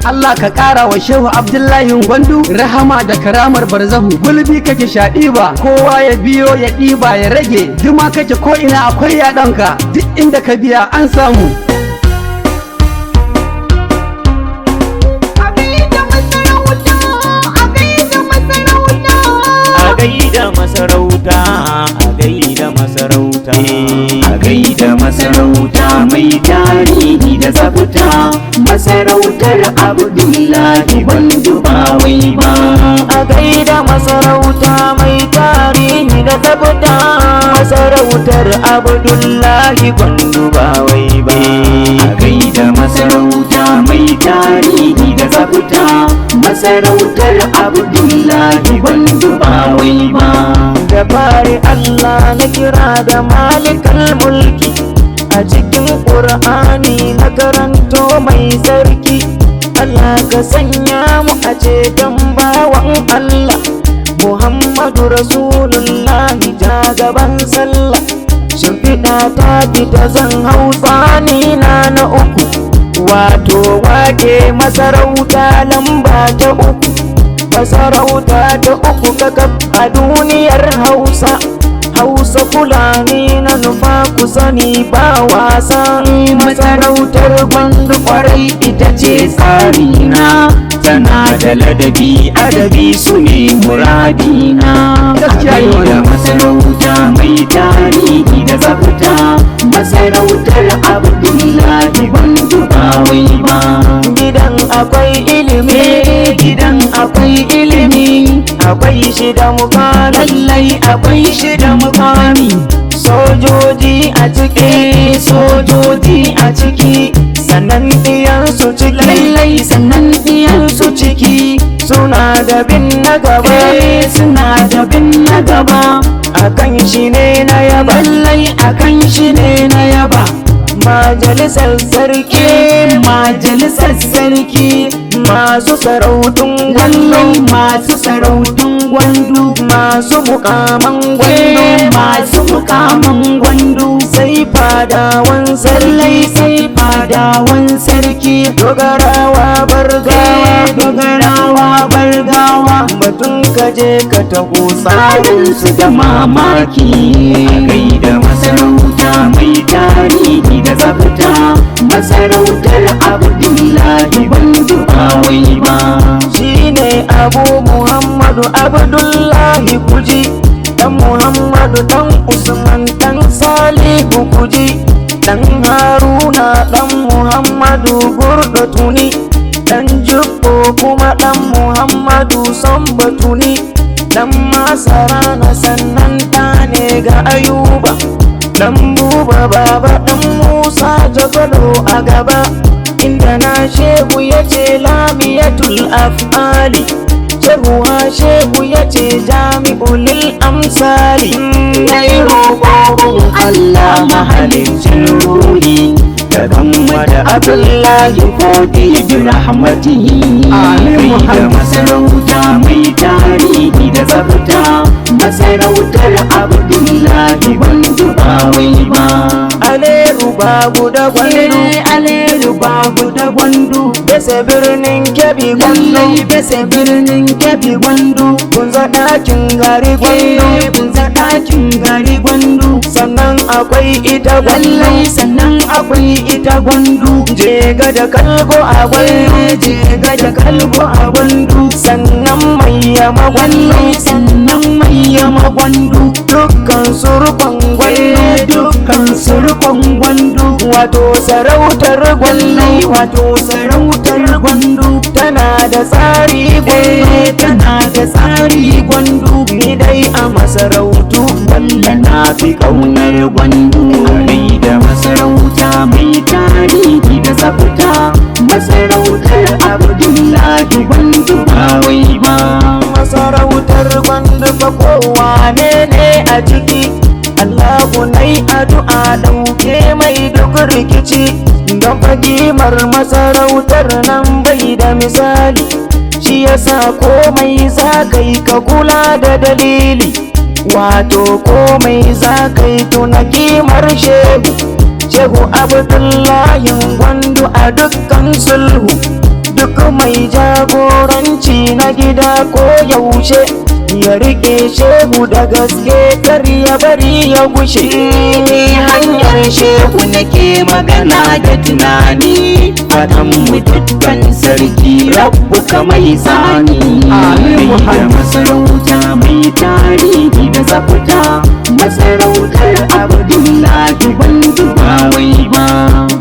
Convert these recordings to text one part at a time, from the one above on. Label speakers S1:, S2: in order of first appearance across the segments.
S1: Allah ka ƙara wa Shehu Abdullahi Gwandu rahama da karamar barzahu. Gulbi kake sha ɗiba, kowa ya biyo ya ɗiba ya rage. Duma kake ko ina akwai yaɗanka, duk inda ka biya an samu.
S2: A gaida masarauta mai tarihi da tsafta, masarautar Abdullahi Gwandu ba wai ba.
S3: A gaida masarauta mai tarihi da tsafta, masarautar Abdullahi Gwandu ba wai ba.
S2: A gaida masarauta mai tarihi da tsafta, masarautar Abdullahi Gwandu ba wai ba.
S3: Da fari Allah na kira da malikal mulki, a cikin ƙur'ani na karanto mai sarki. Allah ka sanya mu a ceton bawan Allah Muhammadu Rasulullahi ja gaban sallah. Shimfiɗa ta fita zan hau tsani na uku, wato wake masarauta lamba ta uku. Masarauta ta uku kakaf a duniyar Hausa, Hausa Fulani na nufa ku sani ba wasa.
S2: Masarautar Gwandu kwarai ita ce tsarina, tana da ladabi adabi su ne muradina. Da masarauta mai tarihi da tsafta, masarautar Abdullahi Gwandu ba wai ba.
S3: Gidan akwai ilimi, gidan akwai ilimi, akwai shi da mukami,
S2: Lallai akwai shi da mukami.
S3: sojoji a ciki, sojoji a ciki, sannan ɗiyansu ciki,
S2: Lallai sannan ɗiyansu ciki,
S3: suna da bin na gaba,
S2: suna da bin na gaba.
S3: akan shi ne na yaba,
S2: Lallai akan shi ne na yaba.
S3: majalisar sarki,
S2: Majalisar sarki,
S3: masu sarautun
S2: lallai
S3: Gwandu,
S2: masu sarautun Gwandu,
S3: masu mukaman Gwandu,
S2: masu mukaman Gwandu,
S3: sai fadawan
S2: lallai
S3: sarki,
S2: sai fadawan sarki,
S3: dogarawa bargawa,
S2: dogarawa bargawa,
S3: batun kaje ka taho
S2: tsarinsu da mamaki. A gaida masarauta mai tarihi da tsafta, masarautar Abdullahi Gwandu ba wai ba.
S3: shine Abu Muhammadu Abdullahi kuji, dan Muhammadu dan Usman dan Salihu kuji, dan Haruna dan Muhammadu Gurdatuni, dan Jubbo kuma dan Muhammadu Sambatuni, dan Masara na sannan ne ga Ayuba, dan Buba baba dan Musa Jagalo a gaba, inda na shehu yace lamiyatul af'ali, shehu yace jami'ul amsali.
S2: Nai roƙon Allah mahalicin ruhi, da gamma da Abdullahi fodi bi rahmatihi.
S1: Amin.
S2: Da masarauta mai tarihi da tsafta, masarautar Abdullahi Gwandu ba wai ba.
S3: Aleru babu da Gwandu,
S2: Aleru babu da Gwandu,
S3: bese birnin Kebbi Gwandu,
S2: lallai bese birnin Kebbi Gwandu,
S3: kunza ɗakin gari Gwandu,
S2: kunza ɗakin gari Gwandu,
S3: sannan akwai ita
S2: lallai
S3: Gwandu,
S2: sannan akwai ita Gwandu.
S3: jega da kalgo a Gwandu,
S2: Jega da kalgo a Gwandu,
S3: sannan mai yama Gwandu,
S2: sannan mai yama Gwandu,
S3: dukkan surkon Gwandu,
S2: dukkan surkon Gwandu,
S3: wato sarautar
S2: lallai
S3: Gwandu,
S2: wato sarautar Gwandu,
S3: tana da tsari Gwandu,
S2: tana da tsari Gwandu.
S3: ni dai a masarautu
S2: Walla na fi ƙaunar Gwandu. A da masarauta mai tarihi da tsafta, masarautar Abdullahi Gwandu ba wai ba.
S3: masarautar Gwandu fa kowa ne a ciki, Allahu nai addu'a ɗauke mai duk rikici, don fagimar masarautar nan bai da misali, shi yasa komai za ka yi ka kula da dalili, wato komai za ka yi tuna kimar shehu Abdullahi Gwandu a dukkan sulhu, duk jagoranci na gida ko yaushe ya rike shehu da gaske kar ya bari ya gushe.
S2: Hanyar shehu nake magana da tunani, fatan mu dukkan sarki rabbu kamai sani.
S1: Amin
S2: da masarauta mai tarihi da tsafta, masarautar Abdullahi Gwandu ba wai ba.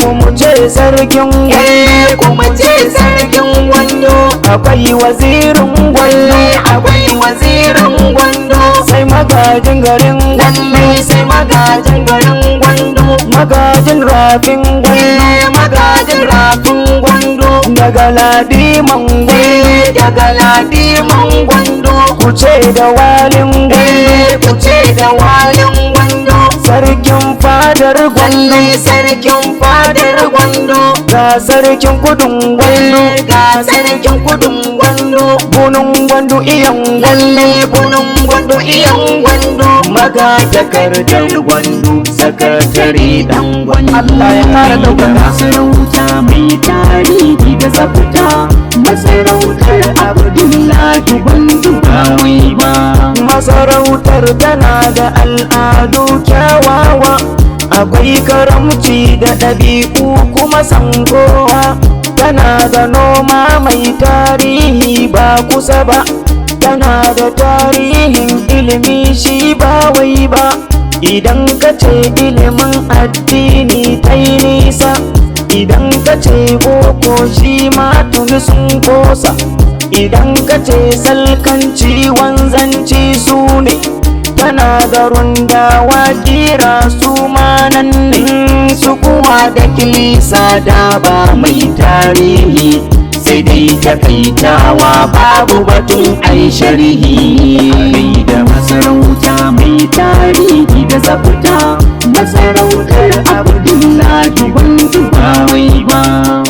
S3: Kuma ce sarkin Gwandu,
S2: kuma ce sarkin Gwandu,
S3: akwai wazirin Gwandu,
S2: akwai wazirin Gwandu,
S3: sai magajin garin Gwandu,
S2: sai magajin garin Gwandu,
S3: magajin rafin Gwandu,
S2: magajin rafin Gwandu,
S3: daga ladiman Gwandu,
S2: daga ladiman Gwandu,
S3: ku ce da walin Gwandu,
S2: ku ce da walin Gwandu,
S3: sarkin fadar Gwandu,
S2: sarkin fadar Gwandu,
S3: ga sarkin kudin Gwandu,
S2: ga sarkin kudin Gwandu,
S3: bunun Gwandu iyan Gwandu,
S2: bunun Gwandu iyan Gwandu, magatakardar Gwandu, sakatare dan Gwandu.
S1: Allah ya kara ɗaukaka.
S2: Masarauta mai tarihi da tsafta, masarautar Abdullahi Gwandu ba wai ba.
S3: masarautar tana da al'adu kyawawa, akwai karamci da ɗabi'u kuma san kowa, tana da noma mai tarihi ba kusa ba, tana da tarihin ilimi shi ba wai ba. Idan ka ce ilimin addini ta yi nisa, idan ka ce boko shi ma tuni sun kosa, idan ka ce salkanci wanzanci su ne, tana da rundawa kira su ma nan ne.
S2: Su kuwa da kilisa da ba mai tarihi, sai dai takaitawa babu batun ai sharhi. Kai da masarauta mai tarihi da tsafta, masarautar Abdullahi Gwandu ba wai ba.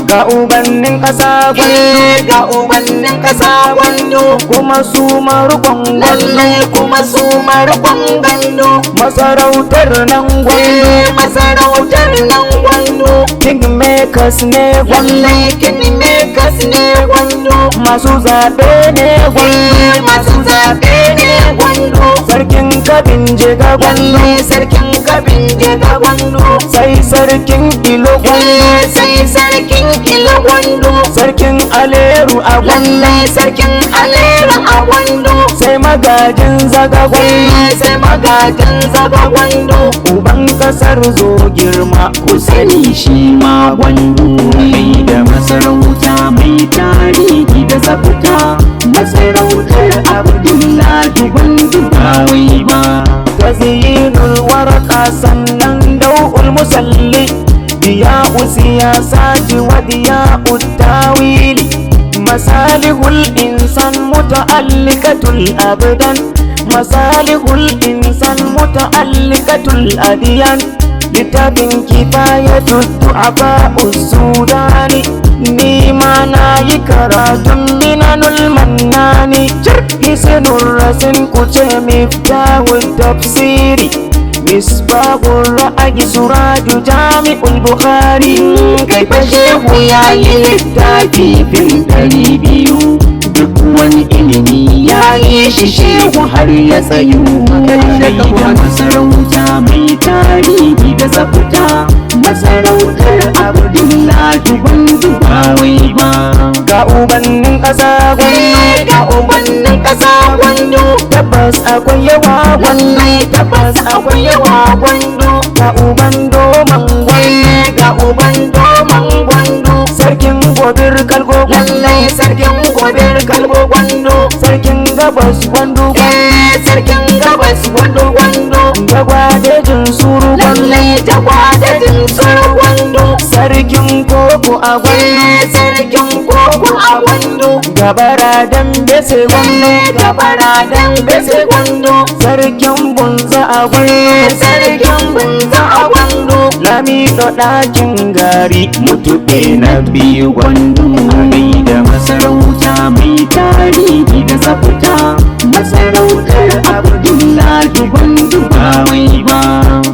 S3: Ga ubannin ƙasa Gwandu,
S2: Ga ubannin ƙasa Gwandu,
S3: kuma su marukon Gwandu,
S2: lallai kuma su marukon Gwandu,
S3: masarautar nan Gwandu,
S2: masarautar nan Gwandu,
S3: kingmakers ne Gwandu,
S2: lallai kingmakers ne Gwandu,
S3: masu zaɓe ne Gwandu,
S2: masu zaɓe ne Gwandu,
S3: sarkin kabin jega Gwandu,
S2: lallai sarkin kabin jega Gwandu,
S3: sai sarkin ilo Gwandu,
S2: sai sarkin ilo Gwandu,
S3: sarkin aleru a Gwandu,
S2: lallai sarkin aleru a Gwandu,
S3: sai magajin zaga Gwandu,
S2: sai magajin zaga Gwandu,
S3: uban kasar zo girma
S2: ku sani shi ma Gwandu. Kai da masarauta mai tarihi da tsafta, masarautar Abdullahi Gwandu ba wai ba.
S3: tazyinul warqa sannan dau'ul musalli, diya'u siyasati wa diya'u tawili, masalihul insan muta'allikatul abdan, masalihul insan muta'allikatul adiyan, littafin kifayatu du'afa sudani, ni ma na yi karatun minanul mannani, hisnur rasin kuce miftahul tafsiri, misbahul ra'ayi suraju jami'ul bukhari.
S2: Kai fa shehu ya yi littafi fin 200, duk wani ilimi ya yi shi shehu har ya tsayu. Kai da masarauta mai tarihi da tsafta, masarautar Abdullahi Gwandu ba wai ba.
S3: Ga ubannin ƙasa Gwandu,
S2: Ga ubannin ƙasa Gwandu,
S3: tabbas akwai yawa Gwandu,
S2: wallahi tabbas akwai yawa Gwandu.
S3: ga uban doman Gwandu,
S2: Ga uban doman Gwandu,
S3: sarkin gobir kalgo Gwandu,
S2: lallai sarkin gobir kalbo Gwandu,
S3: sarkin gabas Gwandu,
S2: sarkin gabas Gwandu Gwandu,
S3: jagwadejin suru Gwandu,
S2: lallai jagwadajin suru Gwandu,
S3: sarkin koko a Gwandu,
S2: sarkin koko a Gwandu,
S3: gabara dambe sai Gwandu,
S2: gabara dan bese Gwandu,
S3: sarkin bunza a Gwandu,
S2: sarkin bunza a Gwandu,
S3: lamido ɗakin gari,
S2: mutuɓe na biyu Gwandu. Kai da masarauta mai tarihi da tsafta, masarautar Abdullahi Gwandu ba wai ba.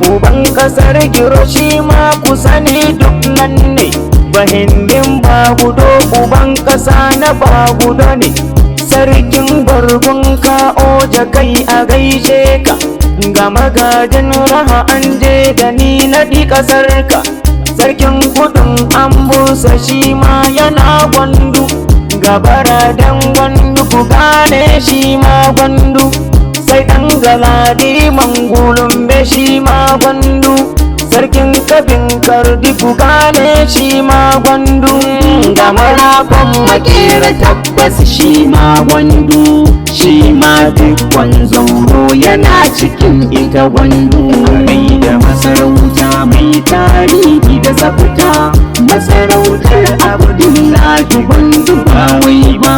S3: uban kasar Hiroshima ku sani duk nan ne, bahindin ba gudo uban ƙasa na bagudo ne, sarkin bargun ka oja kai a gaishe ka, ga magajin raha an je da ni na ɗi ƙasarka, sarkin kudin an busa shi ma yana gwandu, ga baradan gwandu ku gane shi ma gwandu, sai ɗan galadi mangulun be shi ma gwandu, sarkin kabin kardi ku gane shi ma gwandu,
S2: ga marafan makera tabbas shi ma gwandu, shi ma dukkan zauro yana cikin ita gwandu. Rai da masarauta mai tarihi da tsafta, masarautar Abdullahi gwandu ba wai ba.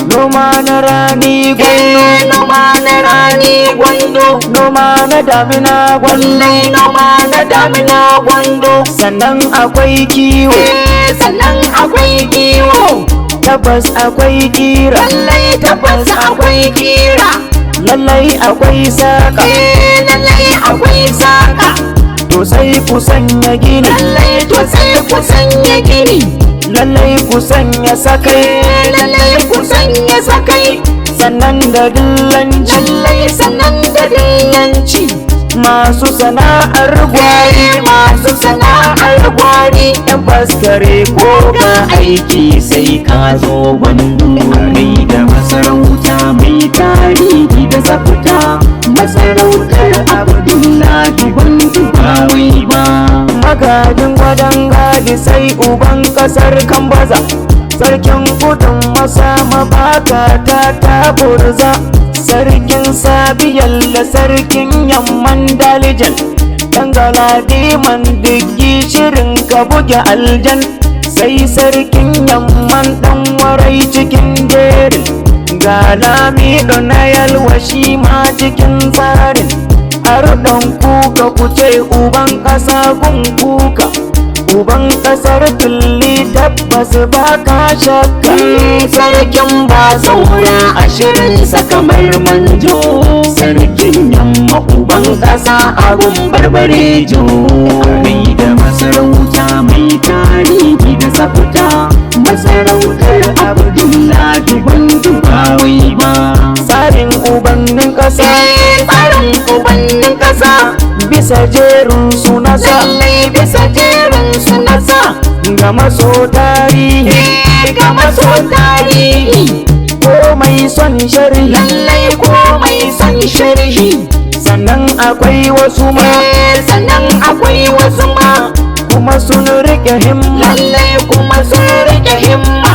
S3: noma na rani gwandu,
S2: Noma na rani gwandu,
S3: noma na damina gwandu,
S2: noma na damina gwandu,
S3: sannan akwai kiwo,
S2: sannan akwai kiwo,
S3: tabbas akwai kira,
S2: lallai tabbas akwai kira,
S3: lallai akwai saka,
S2: lallai akwai saka,
S3: to sai ku sanya gini,
S2: lallai to sai ku sanya gini,
S3: lallai ku sanya sakai,
S2: lallai ku sanya sakai,
S3: sannan da dillanci,
S2: lallai sannan da dillanci,
S3: masu sana'ar gwari,
S2: masu sana'ar gwari,
S3: yan faskare ko ga
S2: aiki sai ka zo gwandu. Rai da masarauta mai tarihi da tsafta, masarautar Abdullahi gwandu ba wai ba.
S3: magajin gwadon gadi sai uban kasar kambaza, sarkin kudin masa mabaka ta taburza, sarkin sabiyal da sarkin yamman dalijan, dan galadiman diggi shirin ka buge aljan, sai sarkin yamman dan warai cikin jerin, ga lamido na yalwa shi ma cikin tsarin, arɗon kuka kuce uban ƙasa gun kuka, uban ƙasar tulli tabbas ba ka shakka,
S2: Sarkin ba saura ashirinsa kamar manjo, sarkin yamma uban ƙasa abun barbarejo. Rai da masarauta mai tarihi da tsafta, masarautar Abdullahi gwandu ba wai ba.
S3: tsarin ubannin ƙasa,
S2: Tsarin ubannin ƙasa,
S3: bisa jerin su nasa,
S2: lallai bisa jerin su nasa,
S3: ga maso tarihi,
S2: ga maso tarihi,
S3: ko mai son sharhi,
S2: lallai ko mai son sharhi,
S3: sannan akwai wasu ma,
S2: sannan akwai wasu ma,
S3: kuma sun riƙe himma,
S2: lallai kuma sun rike himma,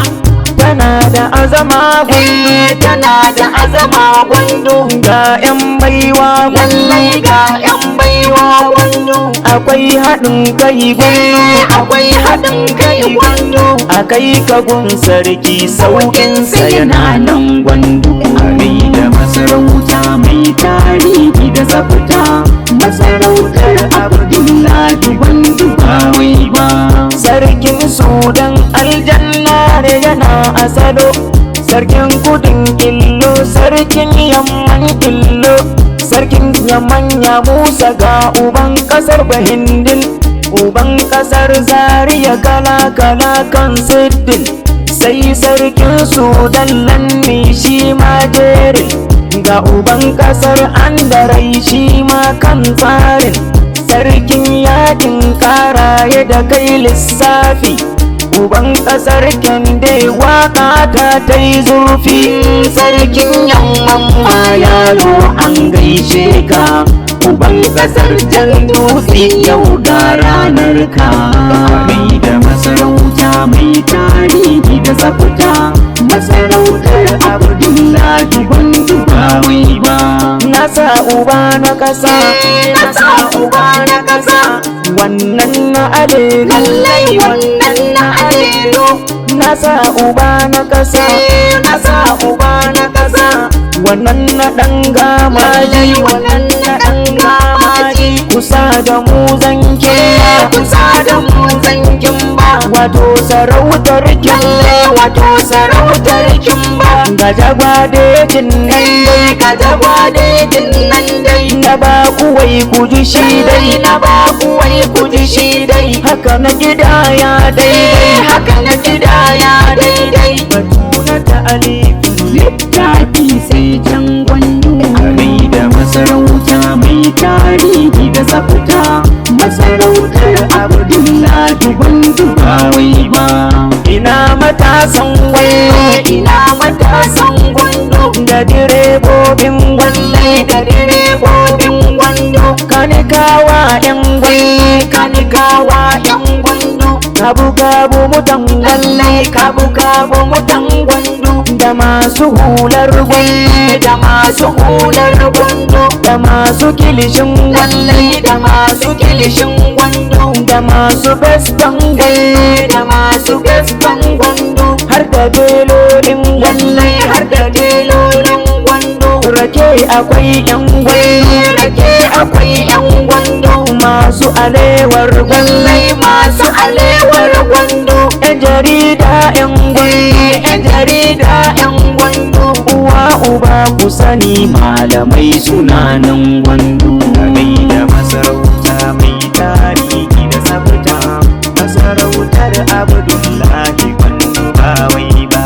S3: tana da azama gundu,
S2: tana da azama gwandu,
S3: ga 'yan baiwa gundu,
S2: lallai ga 'yan baiwa gwandu,
S3: akwai haɗin kai gundu,
S2: akwai haɗin kai gwandu,
S3: a kai ka gun sarki sauƙinsa yana nan
S2: gwandu. Rai da masarauta mai tarihi da tsafta, masarautar Abdullahi gwandu ba wai ba.
S3: sarkin sudan aljanna ne yana asalo, sarkin kudin illo, sarkin yamman illo, sarkin yamman ya musa ga uban kasar bahindin, uban kasar zaria kala kala kan siddin, sai sarkin sudan lanni shi ma jerin, ga uban kasar andarai shi ma kan tsarin, sarkin yakin karaye da kai lissafi, uban kasar kende waka ta yi zurfi,
S2: Sarkin yamman ma yaro an gaishe ka, uban kasar jan dutse yau ga ranar ka. Rai da masarauta mai tarihi da tsafta, masarautar Abdullahi gwandu ba wai ba.
S3: nasa uba na kasa,
S2: Nasa uba na kasa,
S3: wannan na alelu,
S2: lallai wannan na alelo,
S3: nasa uba na kasa,
S2: nasa uba na kasa,
S3: wannan na ɗan gamaji,
S2: lallai wannan na ɗan gamaji,
S3: kusa da mu zankin ba,
S2: kusa da mu zankin ba,
S3: wato sarautar kimba,
S2: wato sarautar kimba.
S3: ga jagwadejin nan dai,
S2: Ka jagwadejin nan dai,
S3: na ba kuwai ku ji shi dai,
S2: na ba kuwai ku ji shi dai.
S3: haka na gidaya daidai,
S2: Haka na gidaya daidai.
S3: batu na ta'alifin
S2: Littafi sai can gwandu. Rai da masarauta mai tarihi da tsafta, masarautar Abdullahi gwandu ba wai ba.
S3: ina matasan gwai,
S2: Ina matasan gwandu
S3: da direbobin
S2: walle da direbobin gwandu.
S3: kanikawa yan gwai,
S2: Kanikawa yan gwandu
S3: kabu mutan
S2: lallai kabu mutan gwandu.
S3: da masu hular gwai,
S2: Da masu hular gwandu
S3: da masu kilishin
S2: lallai da masu kilishin gwandu.
S3: da masu bestan gwai,
S2: Da masu gaskan gwandu
S3: har da belolin
S2: lallai har da delolin gwandu.
S3: rake akwai yan gwai,
S2: Rake akwai yan gwandu
S3: masu alewar gwai,
S2: lallai masu alewar gwandu.
S3: yan jarida yan gwai,
S2: Yan jarida yan gwandu
S3: uwa uba ku sani
S2: malamai suna nan gwandu. Rai da masarauta mai tarihi da tsafta, masarautar Abdullahi gwandu ba wai ba.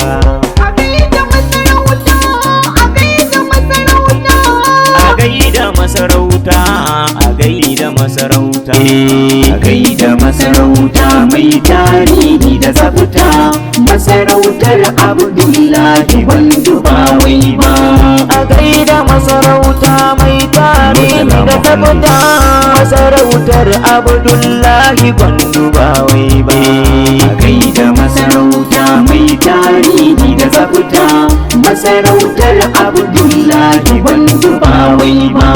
S2: A gaida masarauta, a gaida masarauta. A gaida masarauta, a gaida masarauta. A gaida masarauta mai tarihi da tsafta, masarautar Abdullahi gwandu ba wai ba.
S3: a gaida masarauta mai tarihi da tsafta, masarautar Abdullahi gwandu ba wai ba.
S2: A gaida masarauta mai tarihi da tsafta, masarautar Abdullahi gwandu ba wai ba.